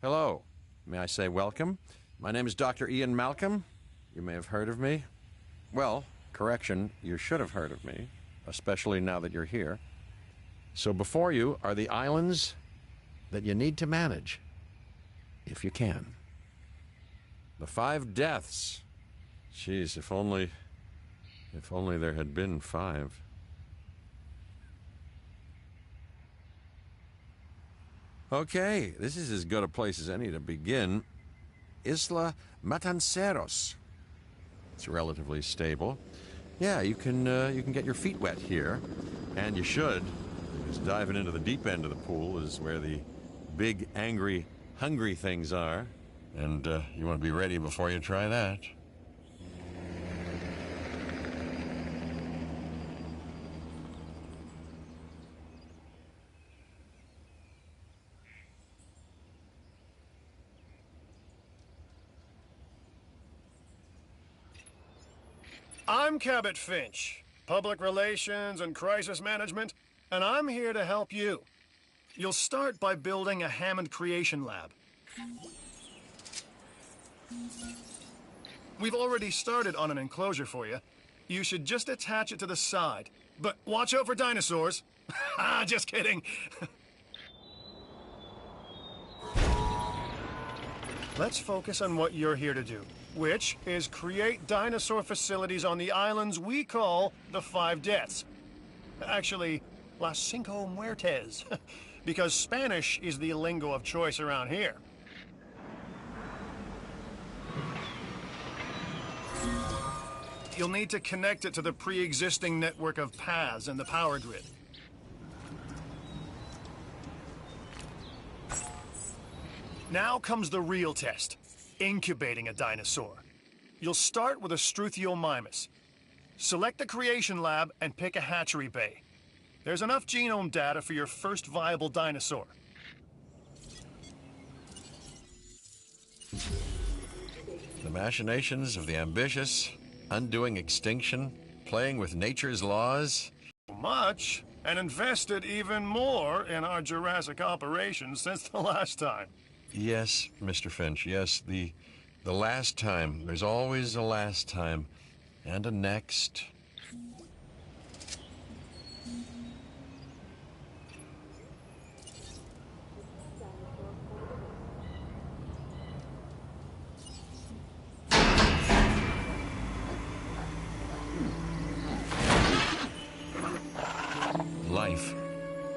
Hello. May I say welcome? My name is Dr. Ian Malcolm. You may have heard of me. Well, correction, you should have heard of me, especially now that you're here. So before you are the islands that you need to manage, if you can. The 5 deaths. Jeez, if only there had been 5. Okay, this is as good a place as any to begin. Isla Matanceros. It's relatively stable. Yeah, you can get your feet wet here, and you should, because diving into the deep end of the pool is where the big, angry, hungry things are, and you want to be ready before you try that. I'm Cabot Finch, Public Relations and Crisis Management, and I'm here to help you. You'll start by building a Hammond Creation Lab. We've already started on an enclosure for you. You should just attach it to the side. But watch out for dinosaurs. Just kidding. Let's focus on what you're here to do, which is create dinosaur facilities on the islands we call the 5 Deaths. Actually, Las Cinco Muertes, because Spanish is the lingo of choice around here. You'll need to connect it to the pre-existing network of paths and the power grid. Now comes the real test, incubating a dinosaur. You'll start with a Struthiomimus. Select the creation lab and pick a hatchery bay. There's enough genome data for your first viable dinosaur. The machinations of the ambitious, undoing extinction, playing with nature's laws. Much, and invested even more in our Jurassic operations since the last time. Yes, Mr. Finch, yes, the last time. There's always a last time, and a next. Life,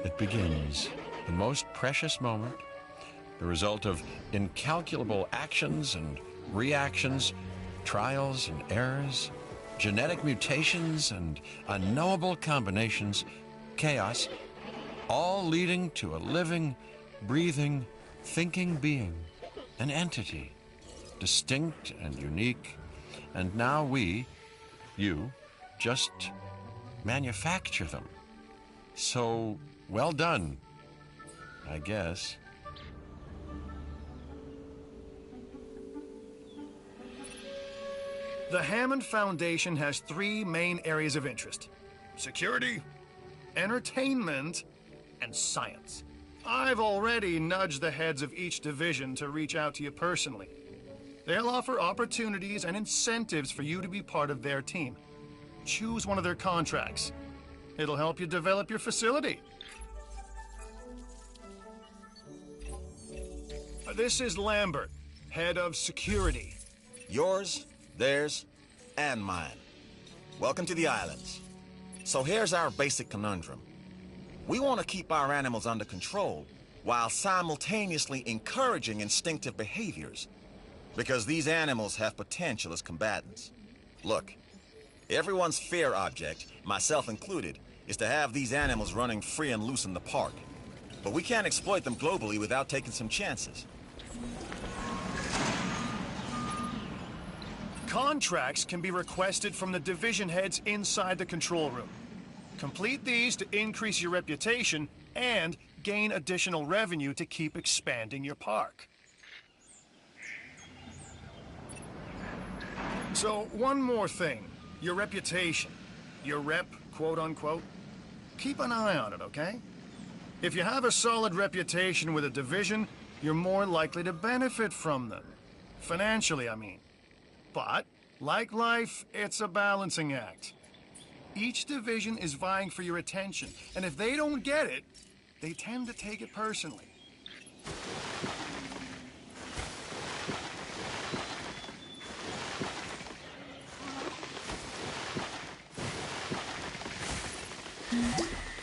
it begins, the most precious moment, the result of incalculable actions and reactions, trials and errors, genetic mutations and unknowable combinations, chaos, all leading to a living, breathing, thinking being, an entity, distinct and unique, and now we, you, just manufacture them. So, well done, I guess. The Hammond Foundation has 3 main areas of interest: security, entertainment, and science. I've already nudged the heads of each division to reach out to you personally. They'll offer opportunities and incentives for you to be part of their team. Choose one of their contracts. It'll help you develop your facility. This is Lambert, head of security. Yours, theirs, and mine. Welcome to the islands. So here's our basic conundrum. We want to keep our animals under control while simultaneously encouraging instinctive behaviors, because these animals have potential as combatants. Look, everyone's fear object, myself included, is to have these animals running free and loose in the park. But we can't exploit them globally without taking some chances. Contracts can be requested from the division heads inside the control room. Complete these to increase your reputation and gain additional revenue to keep expanding your park. So, one more thing. Your reputation. Your rep, quote-unquote. Keep an eye on it, okay? If you have a solid reputation with a division, you're more likely to benefit from them. Financially, I mean. But, like life, it's a balancing act. Each division is vying for your attention, and if they don't get it, they tend to take it personally.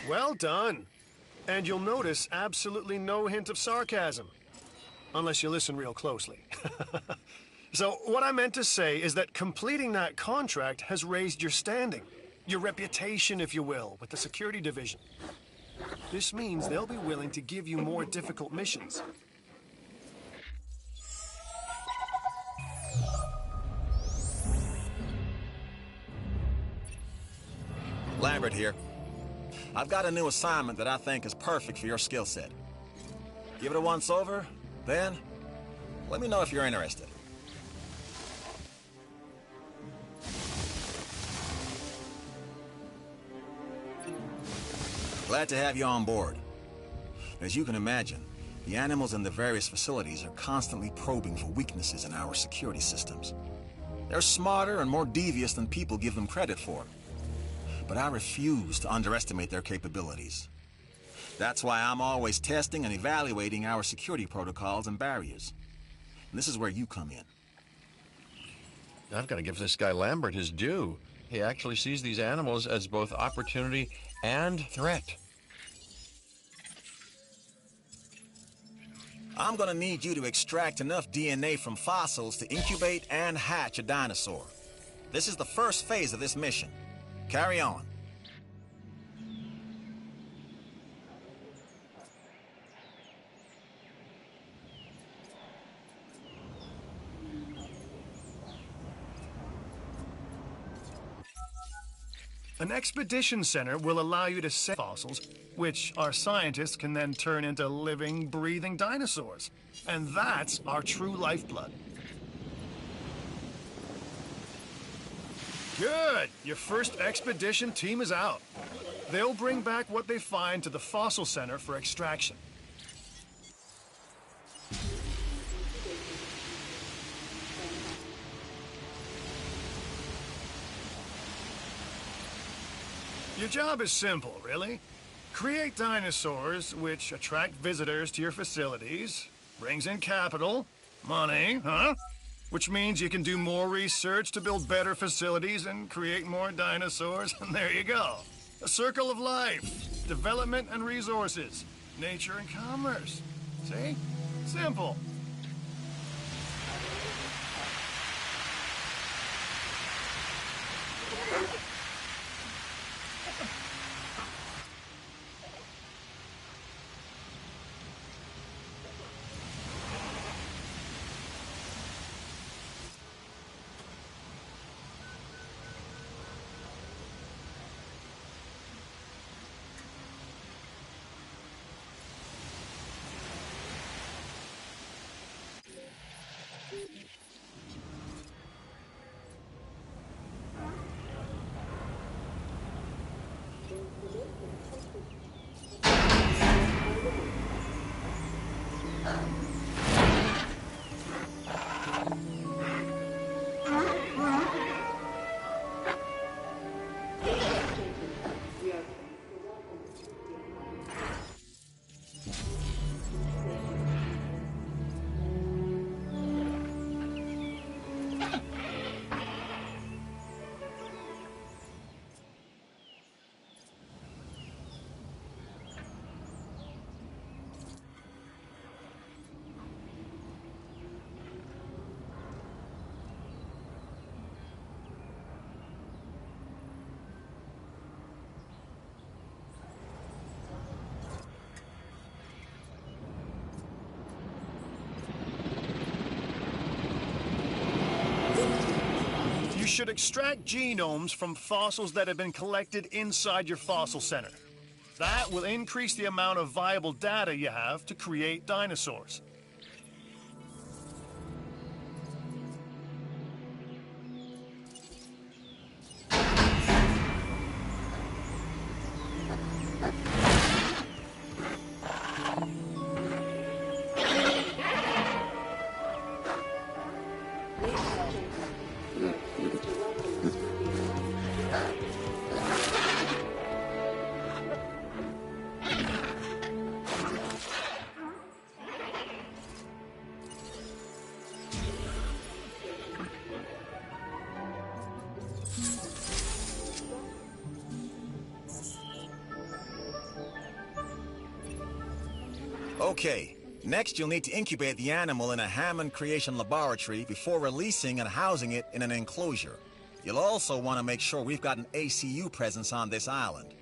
Well done. And you'll notice absolutely no hint of sarcasm. Unless you listen real closely. So, what I meant to say is that completing that contract has raised your standing. Your reputation, if you will, with the security division. This means they'll be willing to give you more difficult missions. Lambert here. I've got a new assignment that I think is perfect for your skill set. Give it a once over, then let me know if you're interested. Glad to have you on board. As you can imagine, the animals in the various facilities are constantly probing for weaknesses in our security systems. They're smarter and more devious than people give them credit for. But I refuse to underestimate their capabilities. That's why I'm always testing and evaluating our security protocols and barriers. And this is where you come in. I've got to give this guy Lambert his due. He actually sees these animals as both opportunity and threat. I'm gonna need you to extract enough DNA from fossils to incubate and hatch a dinosaur. This is the first phase of this mission. Carry on. An expedition center will allow you to save fossils, which our scientists can then turn into living, breathing dinosaurs. And that's our true lifeblood. Good! Your first expedition team is out. They'll bring back what they find to the fossil center for extraction. Your job is simple, really. Create dinosaurs which attract visitors to your facilities, brings in capital, money, which means you can do more research to build better facilities and create more dinosaurs, and there you go. A circle of life, development and resources, nature and commerce. See? Simple. You should extract genomes from fossils that have been collected inside your fossil center. That will increase the amount of viable data you have to create dinosaurs. Okay, next you'll need to incubate the animal in a Hammond creation laboratory before releasing and housing it in an enclosure. You'll also want to make sure we've got an ACU presence on this island.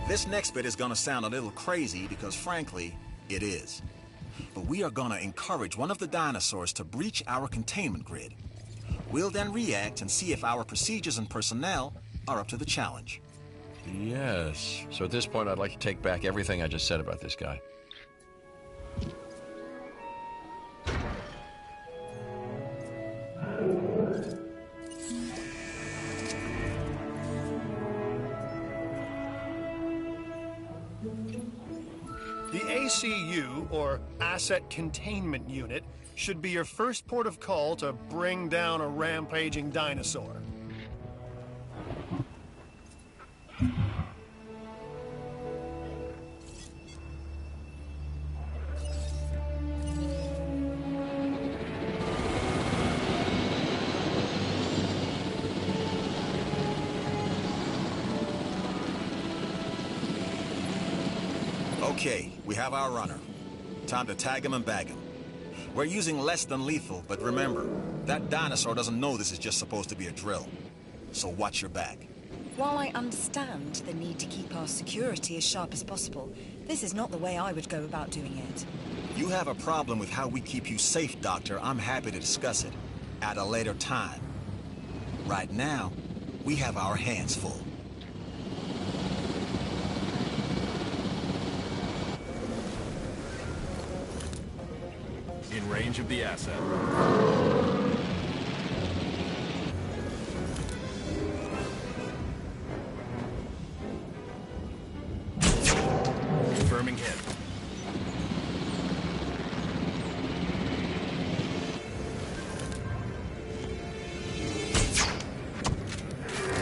This next bit is gonna sound a little crazy because frankly, it is. But we are gonna encourage one of the dinosaurs to breach our containment grid. We'll then react and see if our procedures and personnel are up to the challenge. Yes. So at this point, I'd like to take back everything I just said about this guy. The ACU, or Asset Containment Unit, should be your first port of call to bring down a rampaging dinosaur. Okay, we have our runner. Time to tag him and bag him. We're using less than lethal, but remember, that dinosaur doesn't know this is just supposed to be a drill. So watch your back. While I understand the need to keep our security as sharp as possible, this is not the way I would go about doing it. You have a problem with how we keep you safe, Doctor. I'm happy to discuss it at a later time. Right now, we have our hands full. in range of the asset. Confirming hit.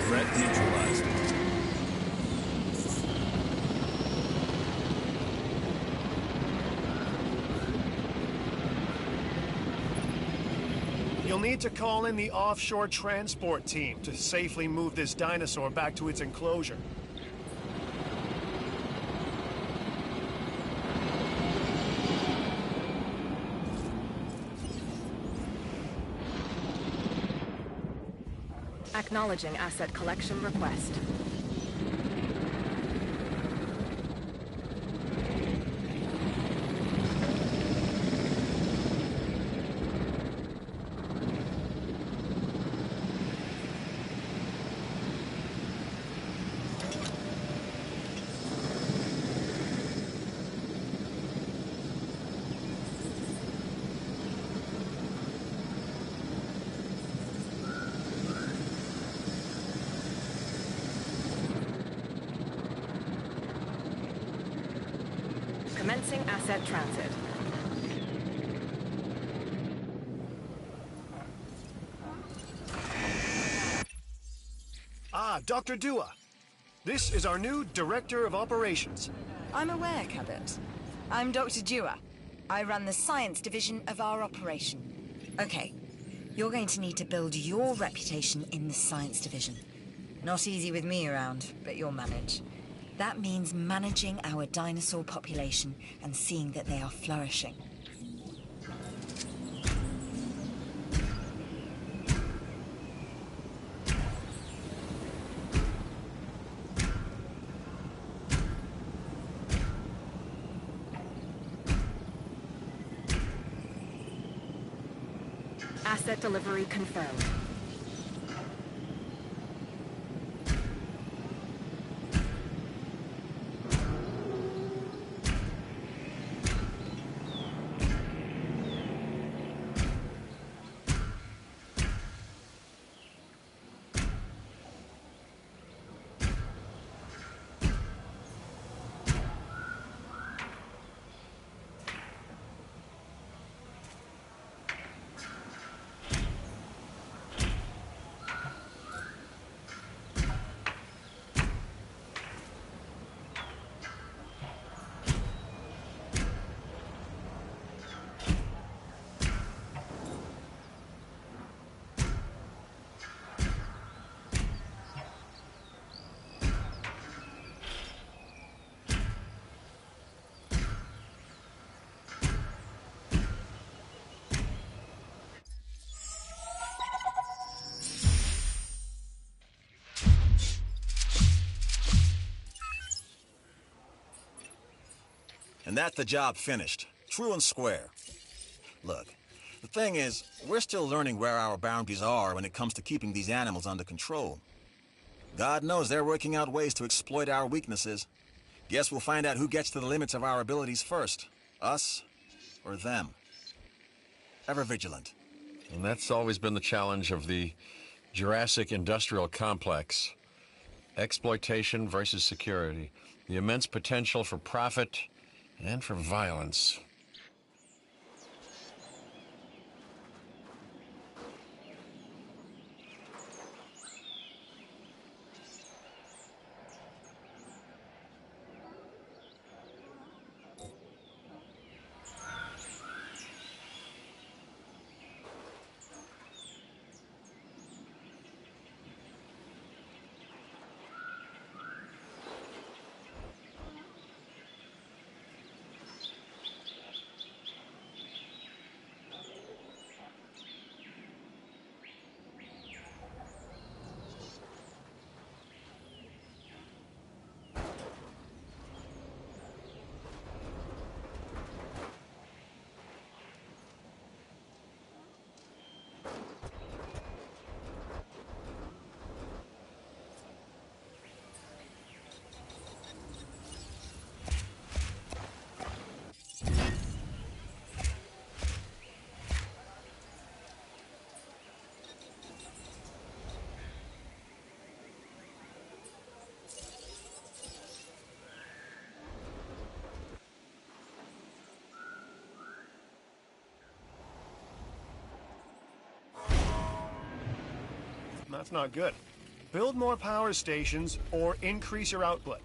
Threat neutralized. You'll need to call in the offshore transport team to safely move this dinosaur back to its enclosure. Acknowledging asset collection request. Commencing asset transit. Ah, Dr. Dua. This is our new Director of Operations. I'm aware, Cabot. I'm Dr. Dua. I run the science division of our operation. Okay, you're going to need to build your reputation in the science division. Not easy with me around, but you'll manage. That means managing our dinosaur population and seeing that they are flourishing. Asset delivery confirmed. And that's the job finished. True and square. Look, the thing is, we're still learning where our boundaries are when it comes to keeping these animals under control. God knows they're working out ways to exploit our weaknesses. Guess we'll find out who gets to the limits of our abilities first. Us or them. Ever vigilant. And that's always been the challenge of the Jurassic industrial complex. Exploitation versus security. The immense potential for profit and for violence. That's not good. Build more power stations or increase your output.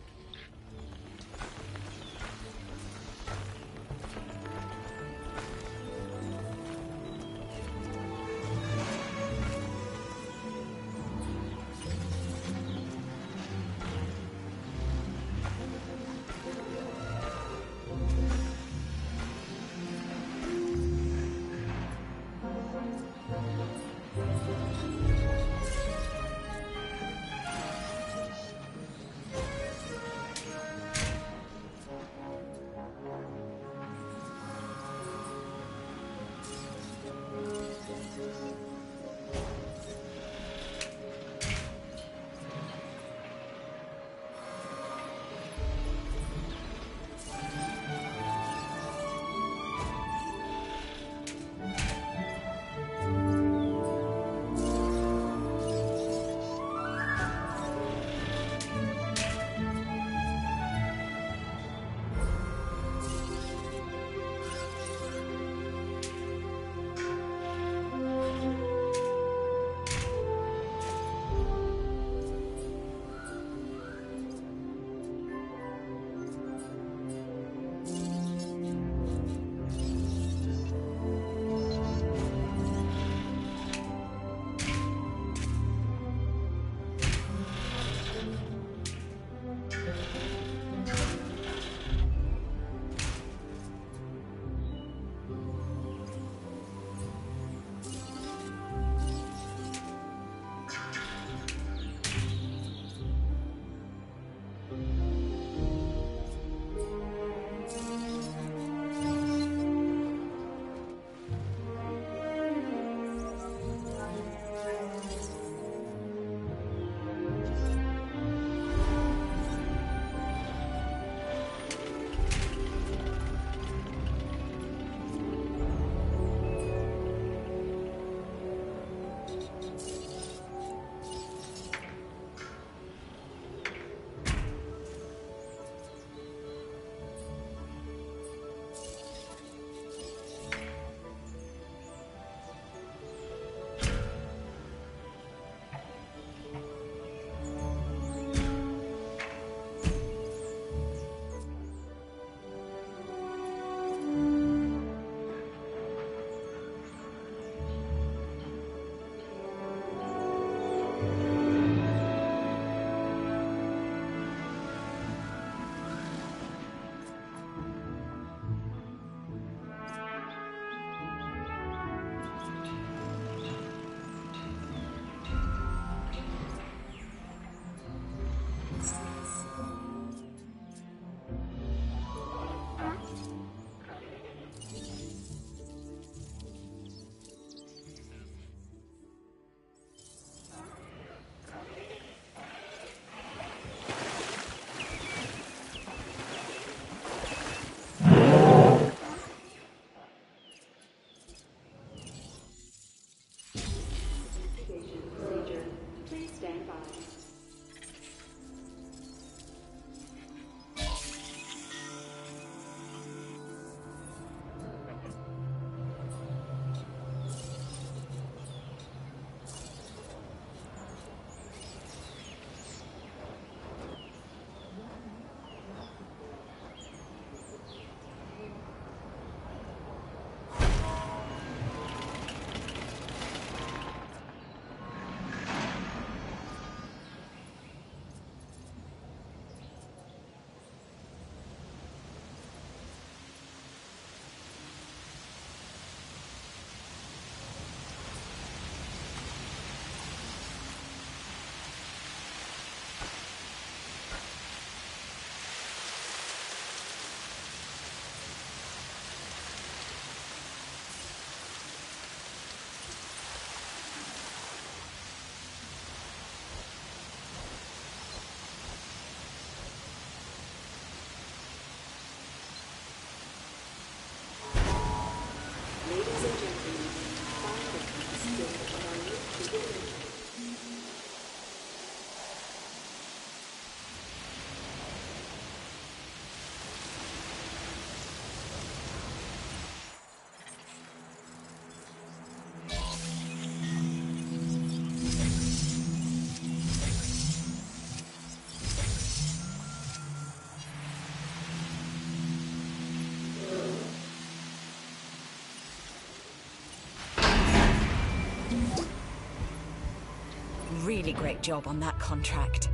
really great job on that contract.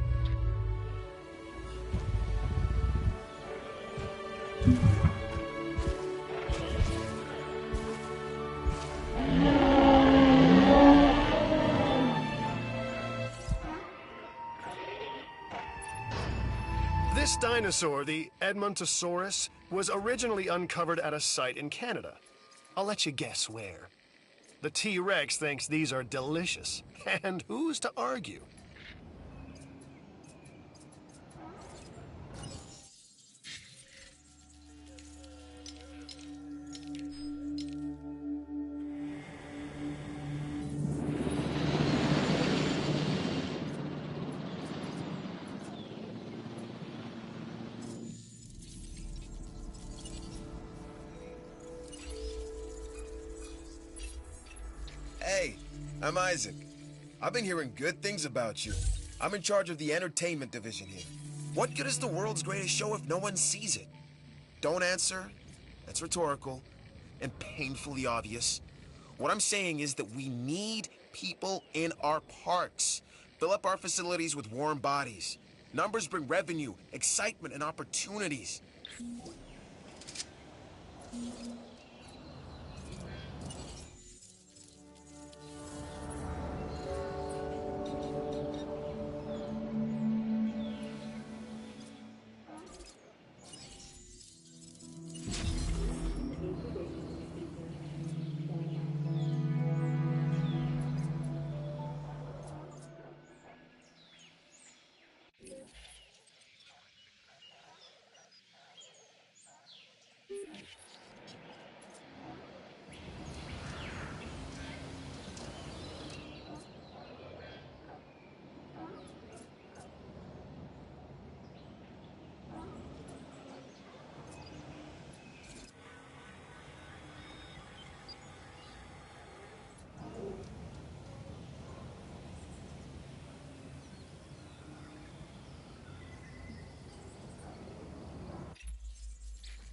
This dinosaur, the Edmontosaurus, was originally uncovered at a site in Canada. I'll let you guess where. The T-Rex thinks these are delicious, and who's to argue? Hey, I'm Isaac. I've been hearing good things about you. I'm in charge of the entertainment division here. What good is the world's greatest show if no one sees it? Don't answer. That's rhetorical and painfully obvious. What I'm saying is that we need people in our parks. Fill up our facilities with warm bodies. Numbers bring revenue, excitement, and opportunities.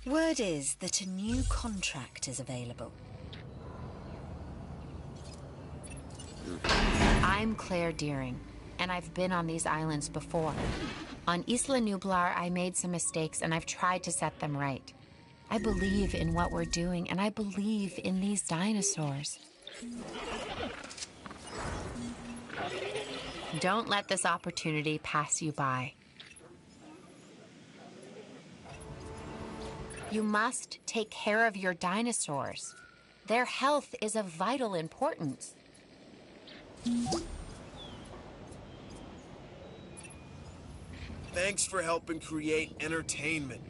Word is that a new contract is available. I'm Claire Deering, and I've been on these islands before. On Isla Nublar, I made some mistakes, and I've tried to set them right. I believe in what we're doing, and I believe in these dinosaurs. Don't let this opportunity pass you by. You must take care of your dinosaurs. Their health is of vital importance. Thanks for helping create entertainment.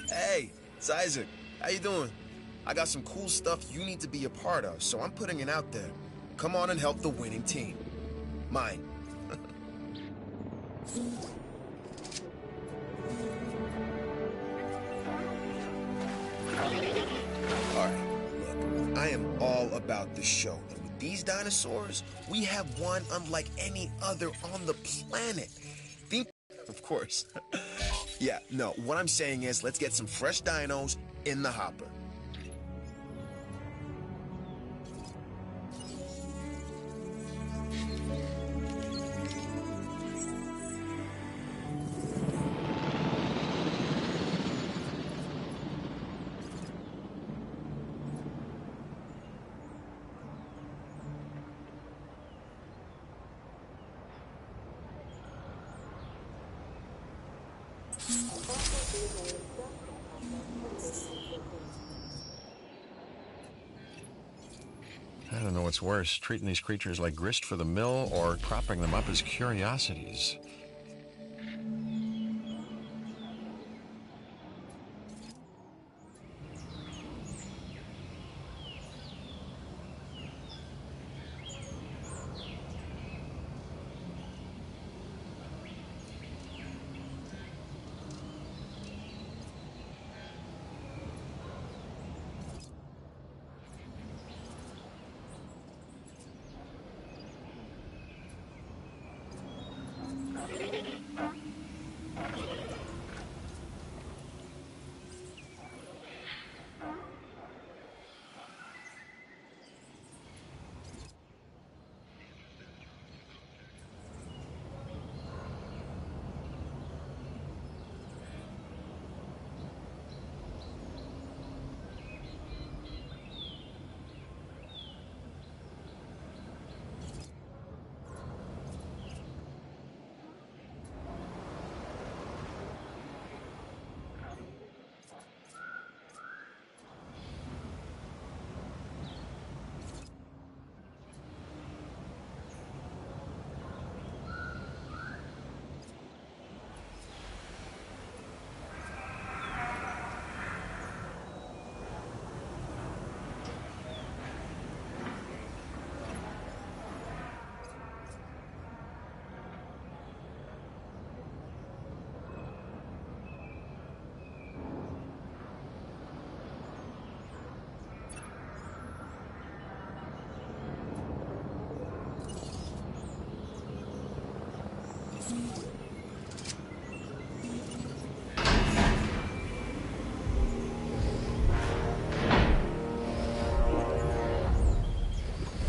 Hey, it's Isaac. How you doing? I got some cool stuff you need to be a part of, so I'm putting it out there. Come on and help the winning team. Mine. Alright, look, I am all about the show. And with these dinosaurs, we have one unlike any other on the planet. Think, of course. Yeah, no, what I'm saying is let's get some fresh dinos in the hopper. I don't know what's worse, treating these creatures like grist for the mill or propping them up as curiosities.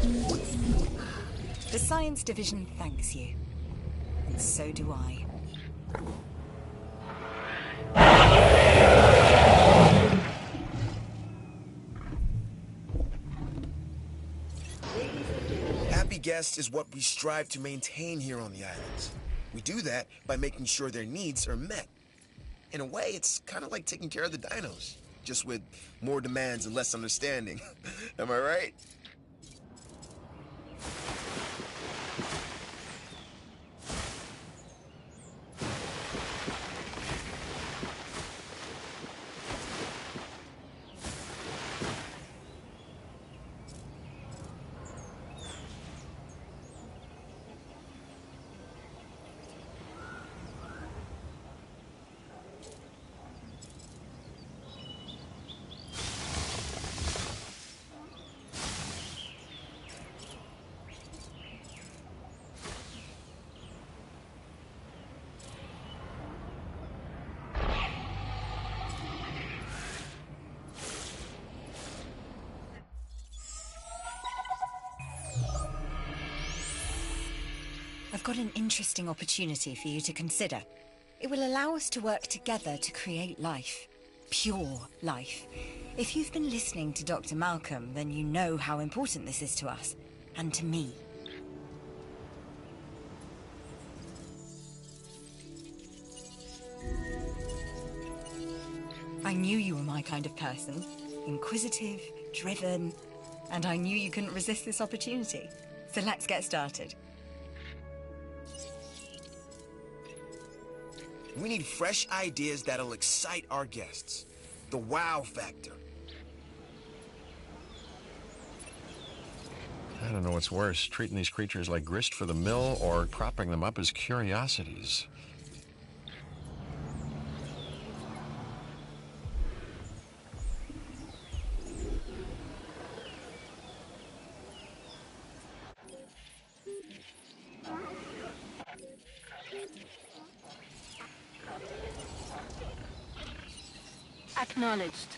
The Science Division thanks you. And so do I. Happy guests is what we strive to maintain here on the islands. We do that by making sure their needs are met. In a way, it's kind of like taking care of the dinos, just with more demands and less understanding. Am I right? I've got an interesting opportunity for you to consider. It will allow us to work together to create life. Pure life. If you've been listening to Dr. Malcolm, then you know how important this is to us. And to me. I knew you were my kind of person. Inquisitive, driven, and I knew you couldn't resist this opportunity. So let's get started. We need fresh ideas that'll excite our guests. The wow factor. I don't know what's worse, treating these creatures like grist for the mill or propping them up as curiosities. Acknowledged.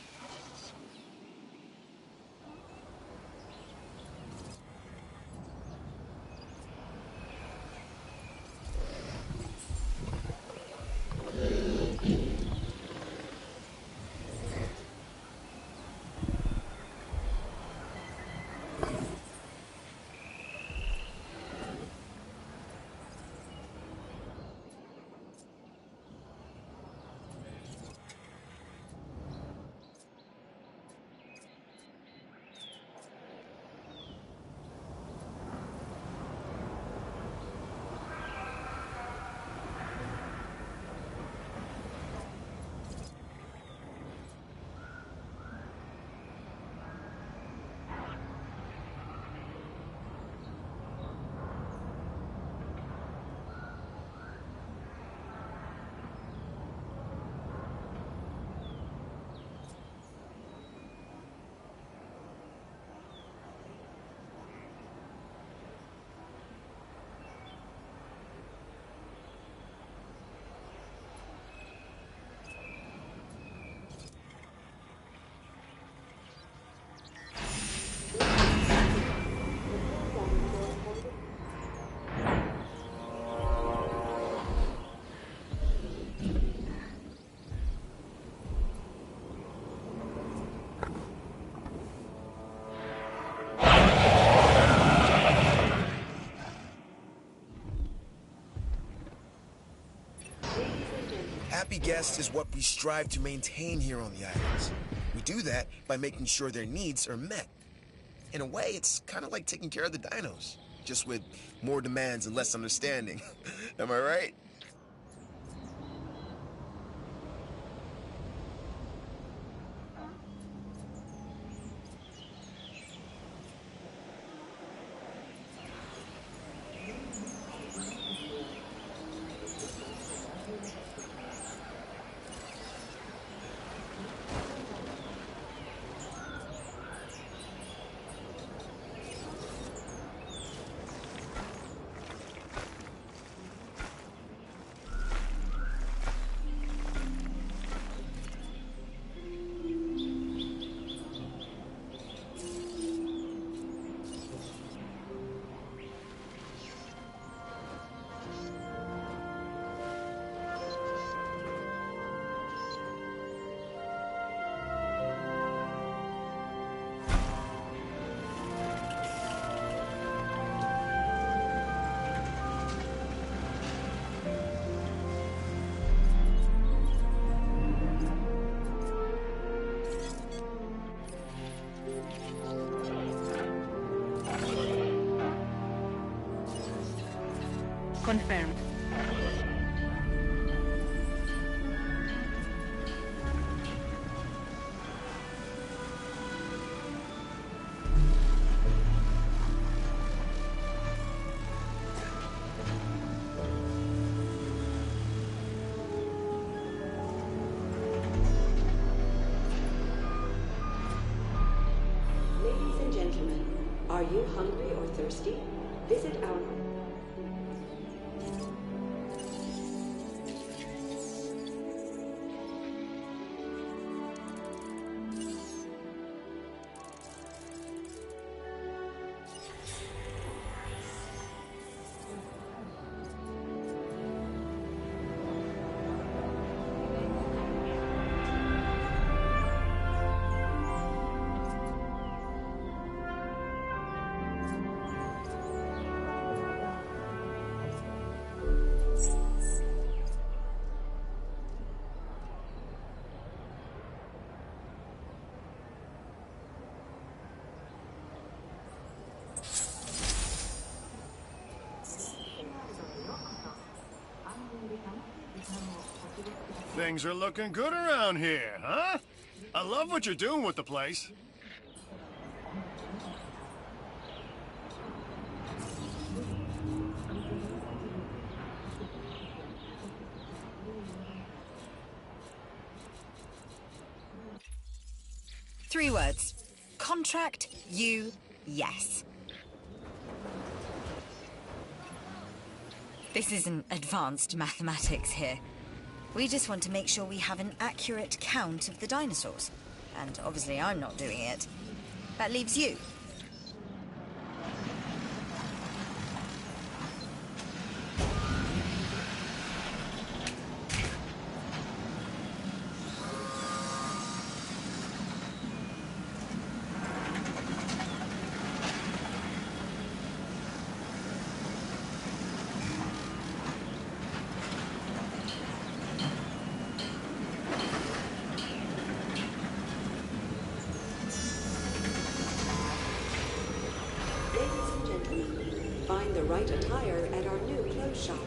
Happy guests is what we strive to maintain here on the islands. We do that by making sure their needs are met. In a way, it's kind of like taking care of the dinos, just with more demands and less understanding. Am I right? Confirmed. Ladies and gentlemen, are you hungry or thirsty? Visit our... Things are looking good around here, huh? I love what you're doing with the place. Three words. Contract, you, yes. This isn't advanced mathematics here. We just want to make sure we have an accurate count of the dinosaurs. And obviously I'm not doing it. That leaves you. Ladies and gentlemen, find the right attire at our new clothes shop.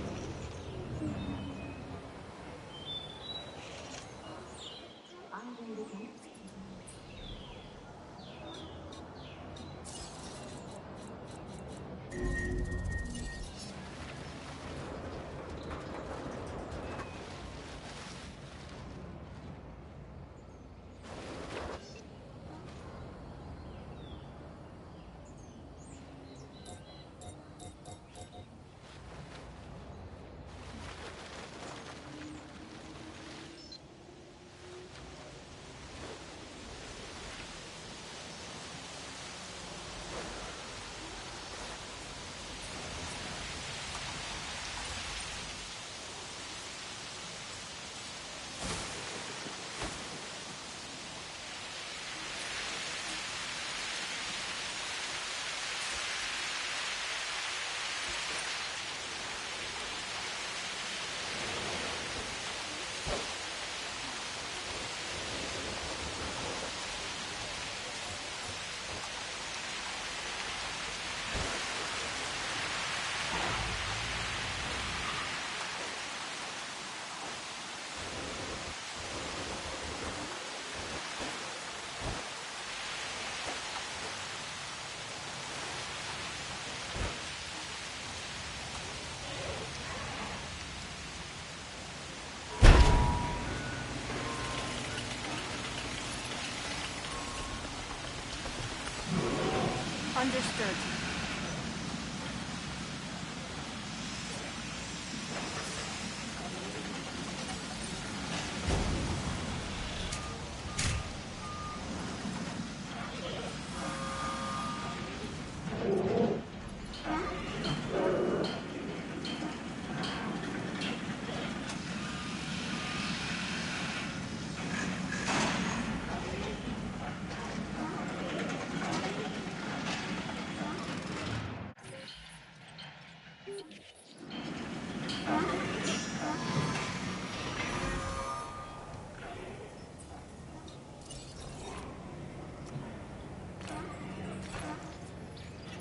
Understood.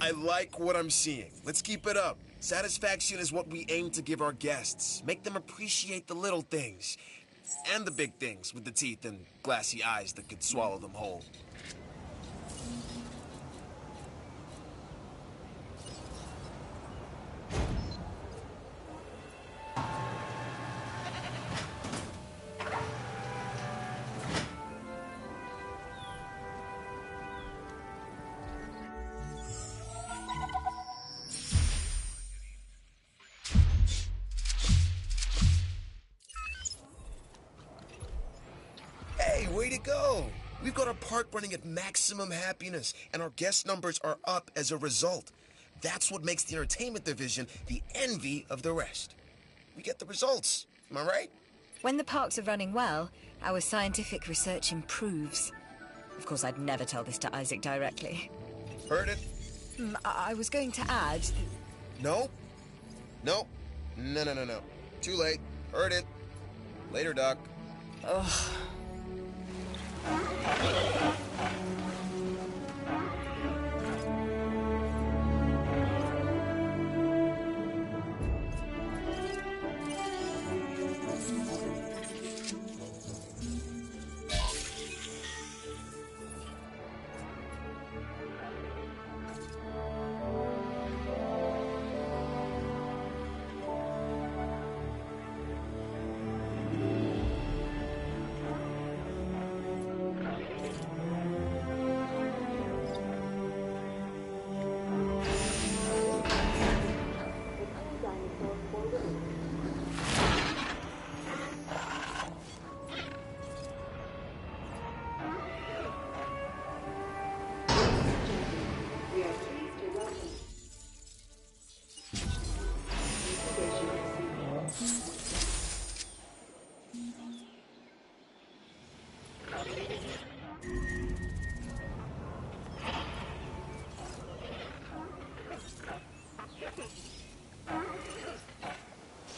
I like what I'm seeing. Let's keep it up. Satisfaction is what we aim to give our guests. Make them appreciate the little things. And the big things with the teeth and glassy eyes that could swallow them whole. Hey, way to go! We've got our park running at maximum happiness, and our guest numbers are up as a result. That's what makes the entertainment division the envy of the rest. We get the results, am I right? When the parks are running well, our scientific research improves. Of course, I'd never tell this to Isaac directly. Heard it? I was going to add... No. No. No. Too late. Heard it. Later, Doc. Ugh.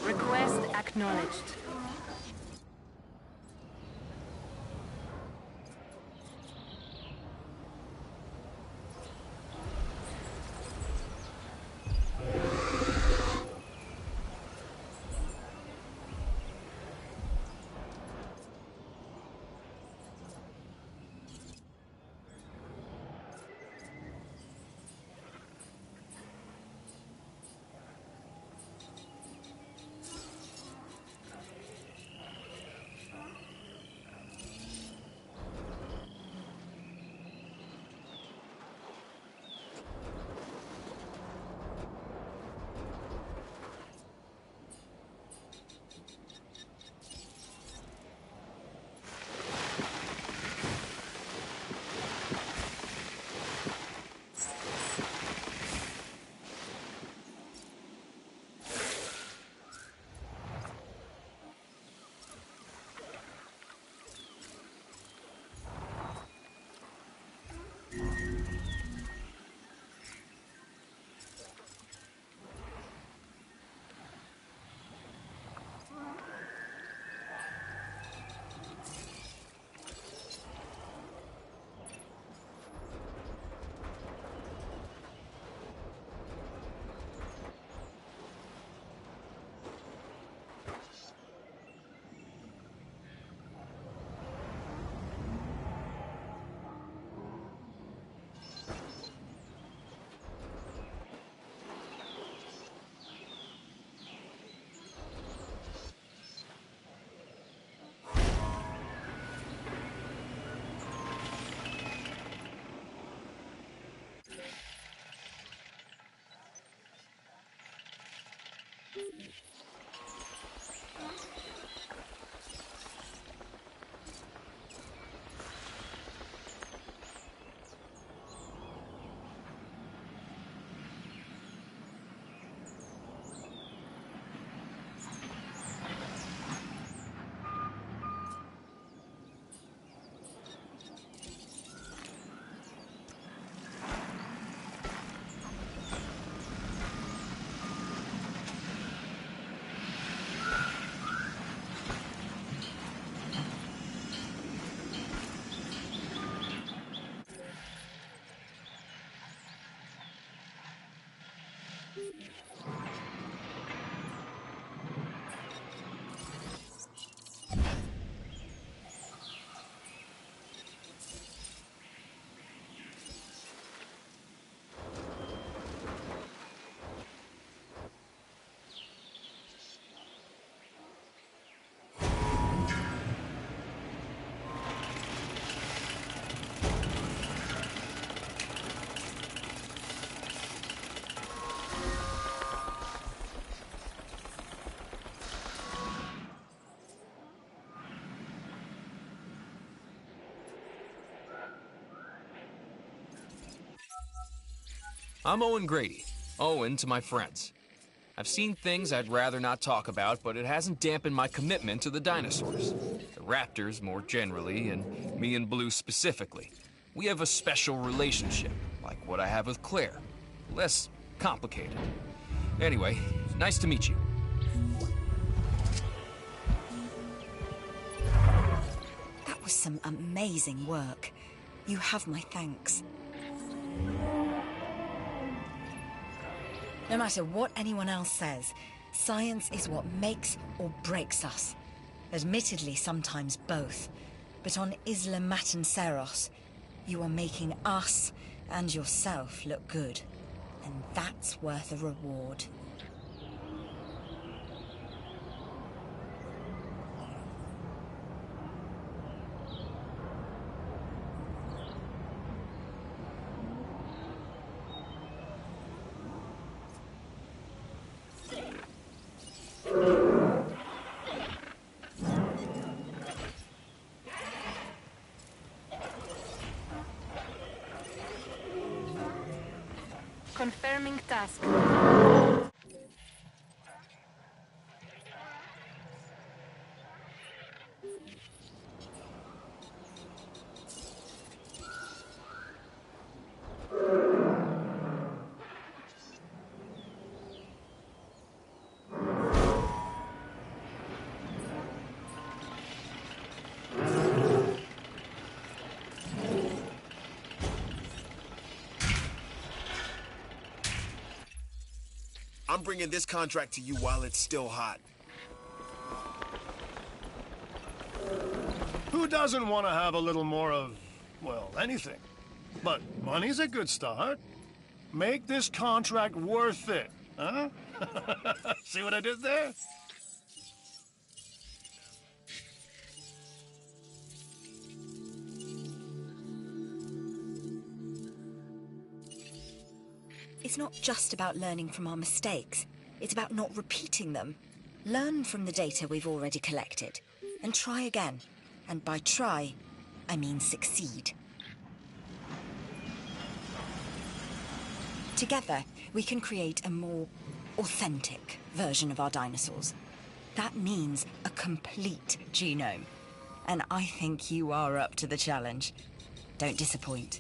Request acknowledged. I'm Owen Grady. Owen to my friends. I've seen things I'd rather not talk about, but it hasn't dampened my commitment to the dinosaurs. The raptors more generally, and me and Blue specifically. We have a special relationship, like what I have with Claire. Less complicated. Anyway, nice to meet you. That was some amazing work. You have my thanks. No matter what anyone else says, science is what makes or breaks us. Admittedly, sometimes both. But on Isla Matanceros, you are making us and yourself look good. And that's worth a reward. Confirming task. I'm bringing this contract to you while it's still hot. Who doesn't want to have a little more of, well, anything? But money's a good start. Make this contract worth it, huh? See what I did there? It's not just about learning from our mistakes. It's about not repeating them. Learn from the data we've already collected, and try again. And by try, I mean succeed. Together, we can create a more authentic version of our dinosaurs. That means a complete genome. And I think you are up to the challenge. Don't disappoint.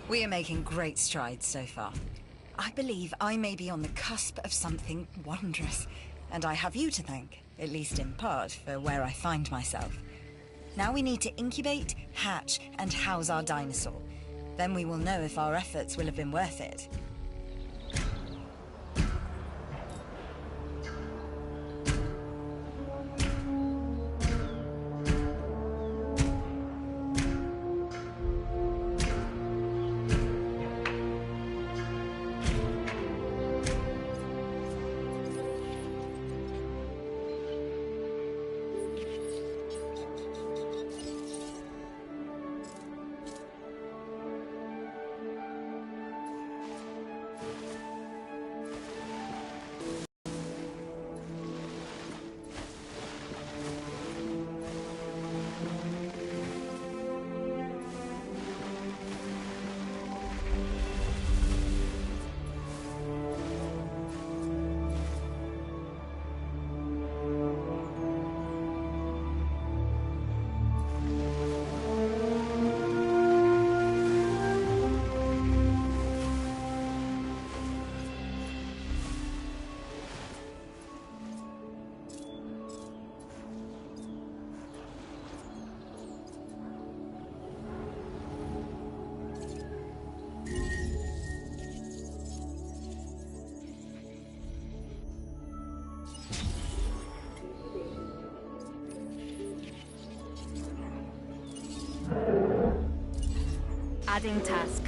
We are making great strides so far. I believe I may be on the cusp of something wondrous, and I have you to thank, at least in part, for where I find myself. Now we need to incubate, hatch, and house our dinosaur. Then we will know if our efforts will have been worth it. Adding task.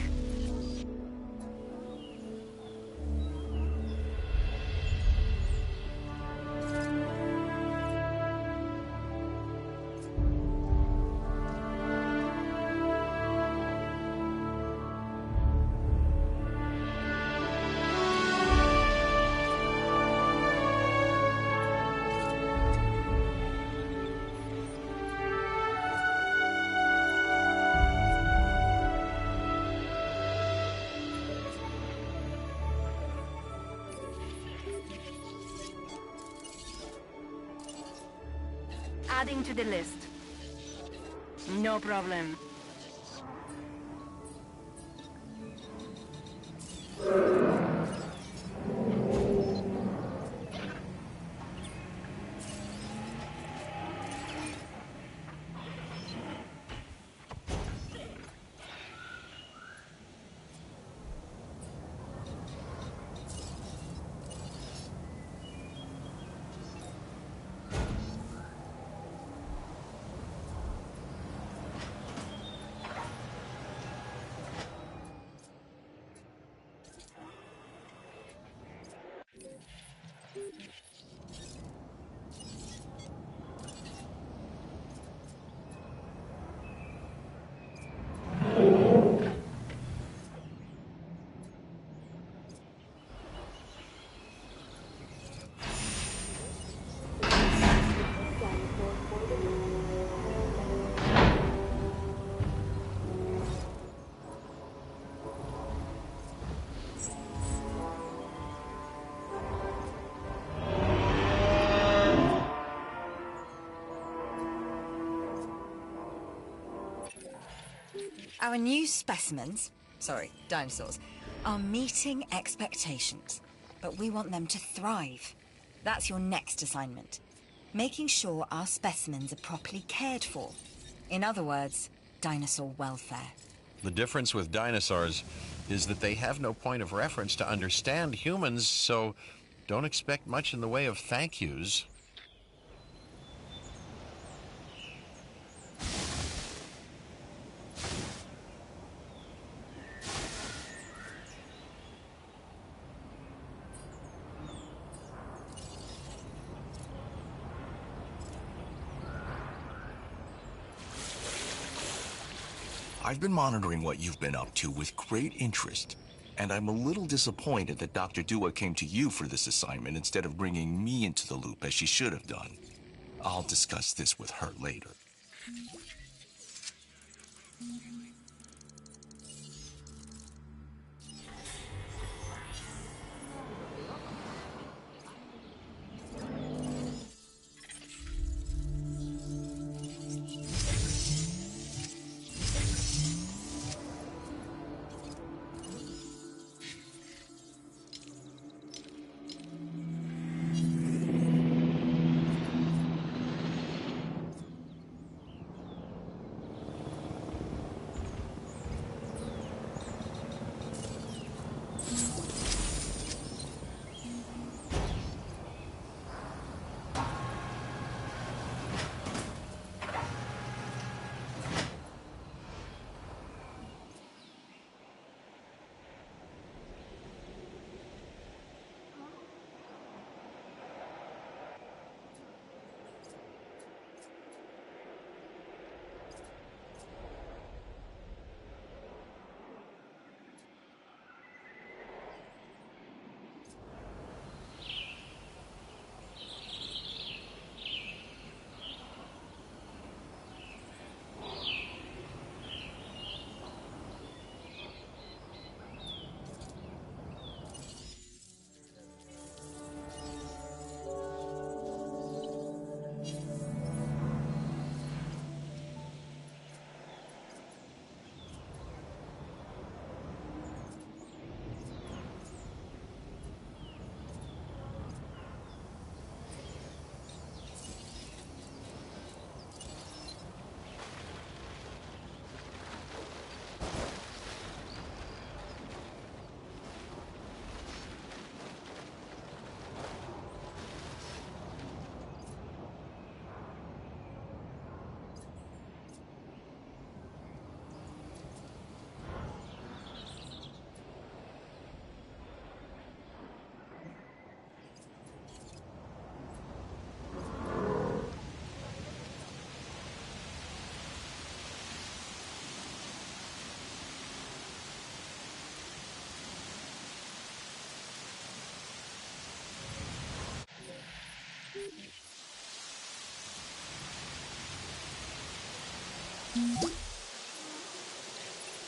Adding to the list. No problem. Our new specimens, dinosaurs, are meeting expectations, but we want them to thrive. That's your next assignment. Making sure our specimens are properly cared for. In other words, dinosaur welfare. The difference with dinosaurs is that they have no point of reference to understand humans, so don't expect much in the way of thank yous. I've been monitoring what you've been up to with great interest, and I'm a little disappointed that Dr. Dua came to you for this assignment instead of bringing me into the loop as she should have done. I'll discuss this with her later.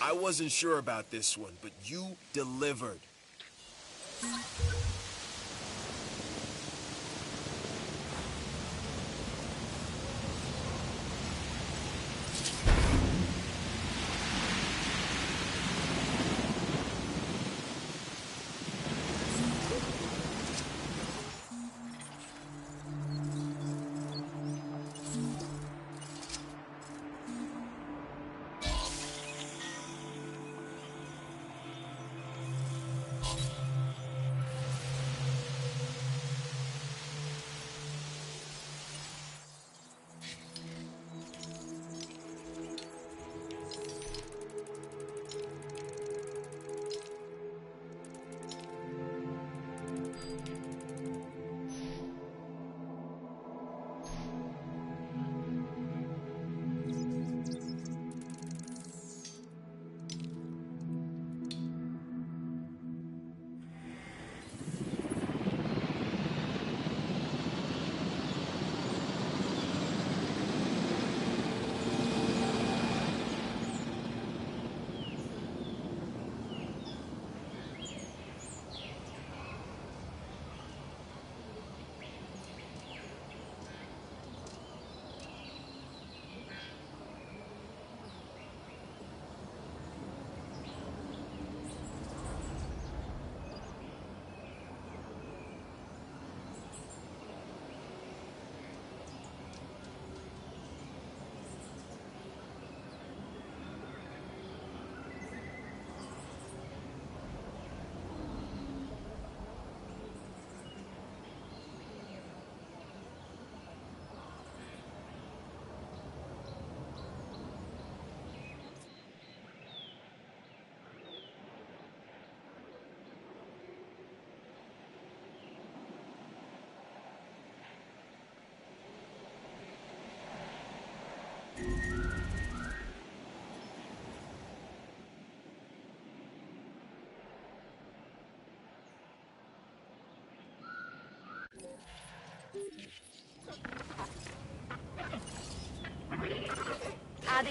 I wasn't sure about this one, but you delivered.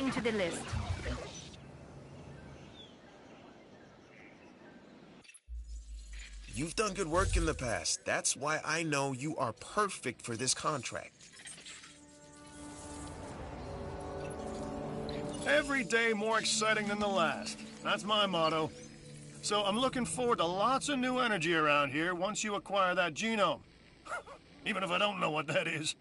Adding to the list. You've done good work in the past. That's why I know you are perfect for this contract. Every day more exciting than the last. That's my motto. So I'm looking forward to lots of new energy around here once you acquire that genome. Even if I don't know what that is.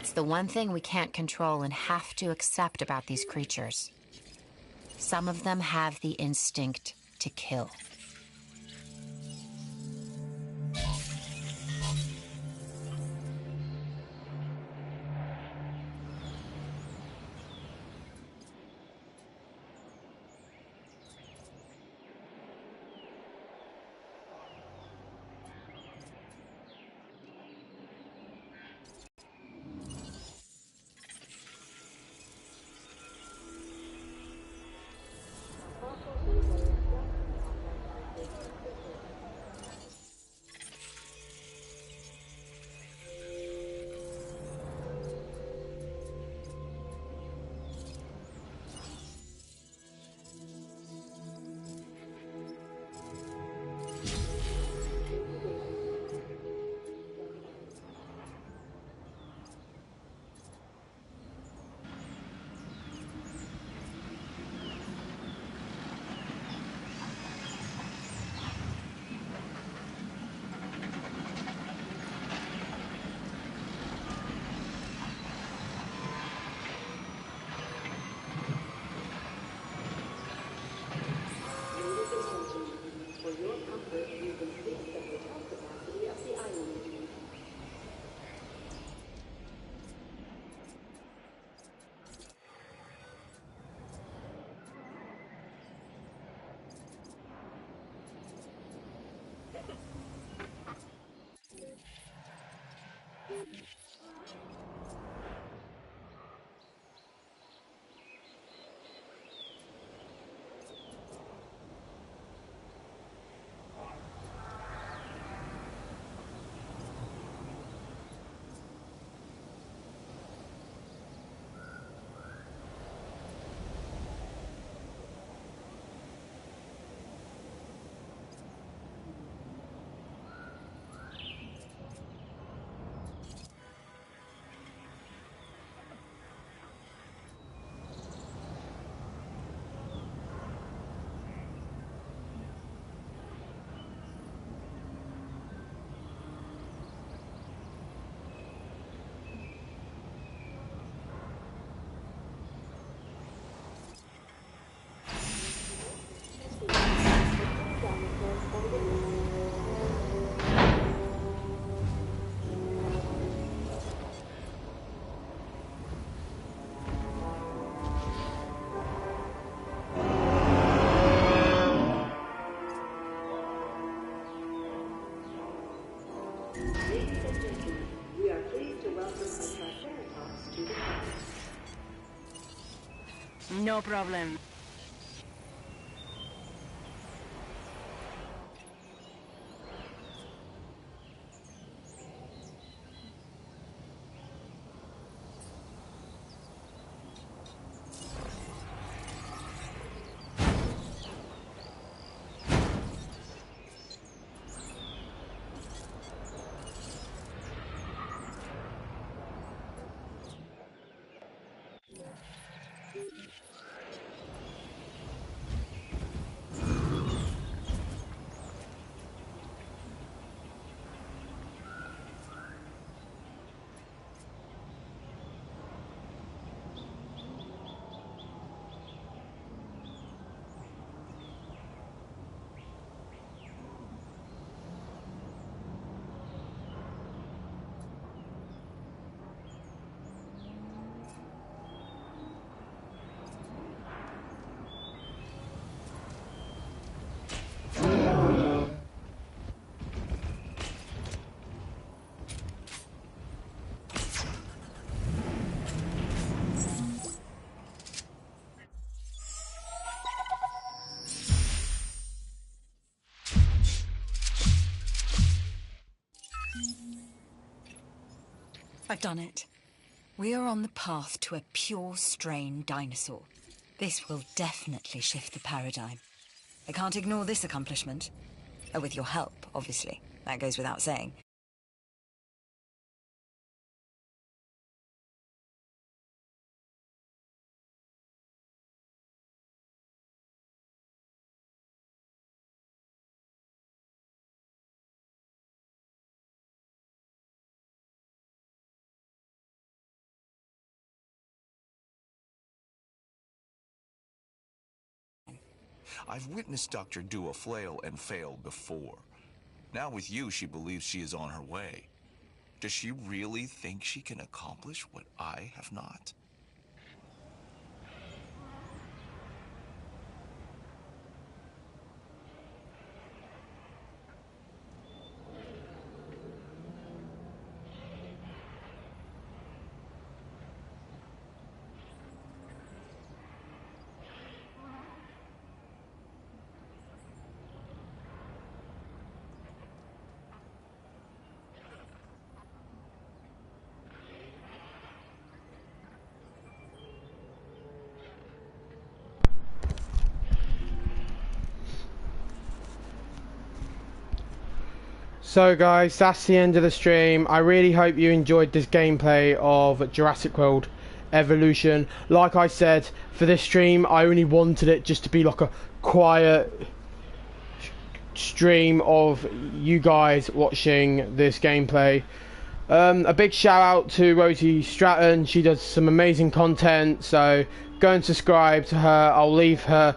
It's the one thing we can't control and have to accept about these creatures. Some of them have the instinct to kill. No problem. I've done it. We are on the path to a pure strain dinosaur. This will definitely shift the paradigm. I can't ignore this accomplishment. With your help, obviously. That goes without saying. I've witnessed Dr. Dua flail and fail before. Now with you, she believes she is on her way. Does she really think she can accomplish what I have not? So guys, that's the end of the stream. I really hope you enjoyed this gameplay of Jurassic World Evolution. Like I said, for this stream I only wanted it just to be like a quiet stream of you guys watching this gameplay. A big shout out to Rosie Stratton. She does some amazing content, so go and subscribe to her. I'll leave her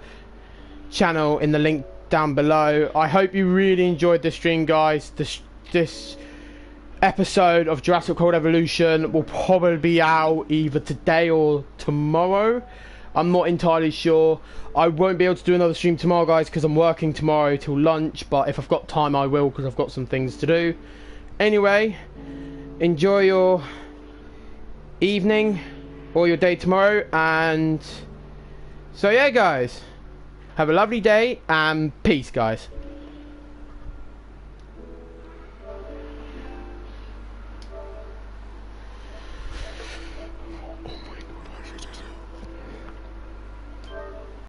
channel in the link down below. I hope you really enjoyed the stream, guys. This episode of Jurassic World Evolution will probably be out either today or tomorrow. I'm not entirely sure. I won't be able to do another stream tomorrow, guys, because I'm working tomorrow till lunch, but if I've got time I will, because I've got some things to do. Anyway, enjoy your evening or your day tomorrow, and so yeah, guys, have a lovely day and peace, guys.